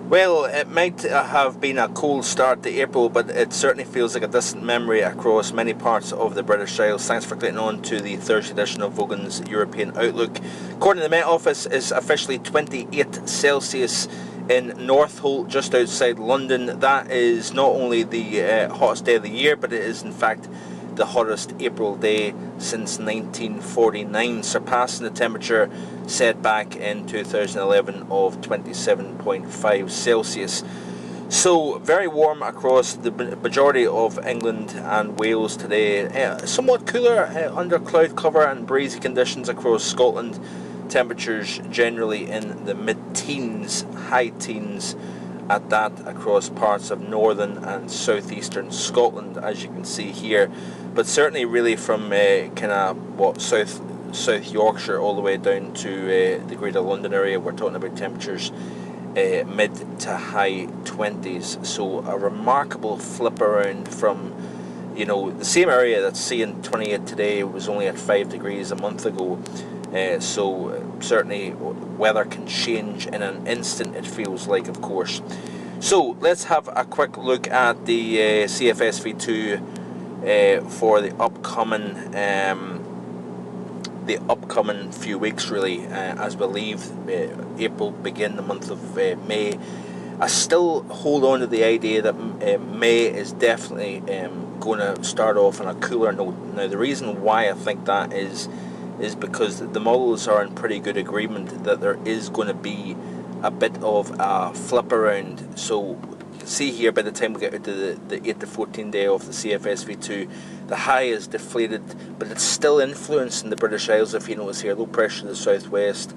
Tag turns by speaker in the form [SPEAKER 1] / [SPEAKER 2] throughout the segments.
[SPEAKER 1] Well, it might have been a cold start to April, but it certainly feels like a distant memory across many parts of the British Isles. Thanks for clicking on to the Thursday edition of Vogan's European Outlook. According to the Met Office, it's officially 28 Celsius in Northolt, just outside London. That is not only the hottest day of the year, but it is in fact the hottest April day since 1949, surpassing the temperature set back in 2011 of 27.5 Celsius. So very warm across the majority of England and Wales today. Somewhat cooler under cloud cover and breezy conditions across Scotland. Temperatures generally in the mid-teens, high teens at that across parts of northern and southeastern Scotland, as you can see here. But certainly really from South Yorkshire all the way down to the Greater London area, we're talking about temperatures mid to high 20s. So a remarkable flip around from, the same area that's seeing 28 today was only at 5 degrees a month ago. So certainly weather can change in an instant, it feels like, of course. So let's have a quick look at the CFSV2 for the upcoming few weeks, really, as we leave April, begin the month of May. I still hold on to the idea that May is definitely going to start off on a cooler note. Now, the reason why I think that is because the models are in pretty good agreement that there is going to be a bit of a flip around. So see here, by the time we get out to the 8 to 14 day of the CFSV2, the high is deflated, but it's still influencing the British Isles. If you notice here, low pressure to the southwest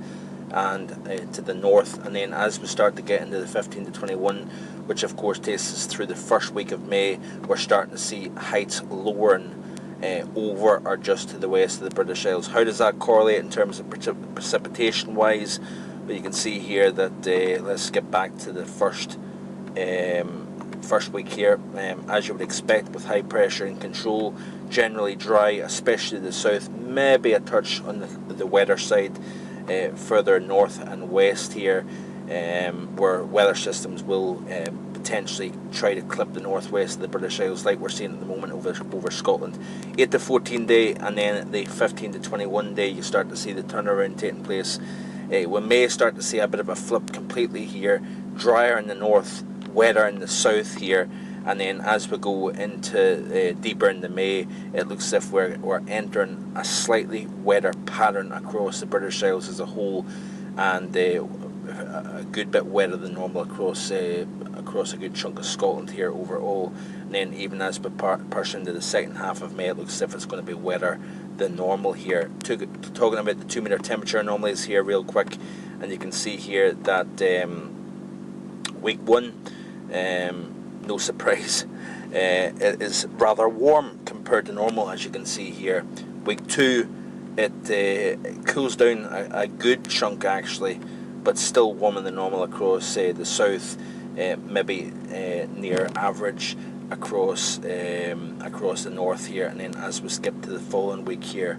[SPEAKER 1] and to the north, and then as we start to get into the 15 to 21, which of course takes us through the first week of May, we're starting to see heights lowering over or just to the west of the British Isles. How does that correlate in terms of precipitation wise? But you can see here that let's get back to the first week here. As you would expect, with high pressure in control, generally dry, especially the south, maybe a touch on the wetter side further north and west here, where weather systems will potentially try to clip the northwest of the British Isles, like we're seeing at the moment over Scotland. 8 to 14 day, and then the 15 to 21 day, you start to see the turnaround taking place. We may start to see a bit of a flip completely here, drier in the north, wetter in the south here, and then as we go into deeper into May, it looks as if we're entering a slightly wetter pattern across the British Isles as a whole, and a good bit wetter than normal across a good chunk of Scotland here overall. And then even as we push into the second half of May, it looks as if it's going to be wetter than normal here. Talking about the 2 meter temperature anomalies here real quick, and you can see here that week 1, no surprise, it is rather warm compared to normal, as you can see here. Week 2, it cools down a good chunk actually, but still warmer than normal across the south, maybe near average across the north here. And then as we skip to the following week here,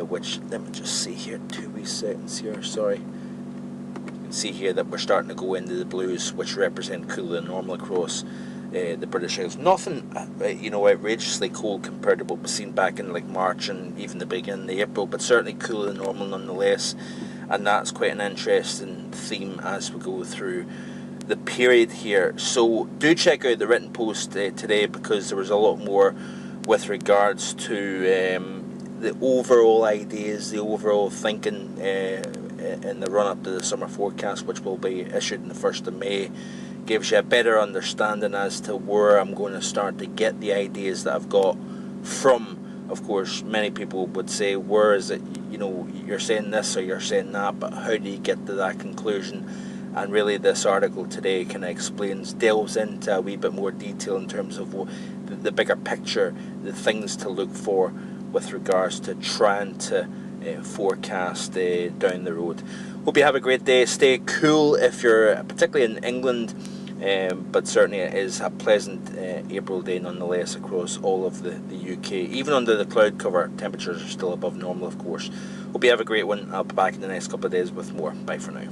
[SPEAKER 1] which, let me just see here, 2 wee seconds here, sorry. You can see here that we're starting to go into the blues, which represent cooler than normal across the British Isles. Nothing outrageously cold compared to what we've seen back in like March and even the beginning of April, but certainly cooler than normal nonetheless. And that's quite an interesting theme as we go through the period here. So do check out the written post today, because there was a lot more with regards to the overall ideas, the overall thinking in the run up to the summer forecast, which will be issued on the 1st of May. Gives you a better understanding as to where I'm going to start to get the ideas that I've got from. Of course, many people would say, where is it, you're saying this or you're saying that, but how do you get to that conclusion? And really this article today kind of delves into a wee bit more detail in terms of the bigger picture, the things to look for with regards to trying to forecast down the road. Hope you have a great day. Stay cool if you're particularly in England, but certainly it is a pleasant April day nonetheless across all of the UK. Even under the cloud cover, temperatures are still above normal, of course. Hope you have a great one. I'll be back in the next couple of days with more. Bye for now.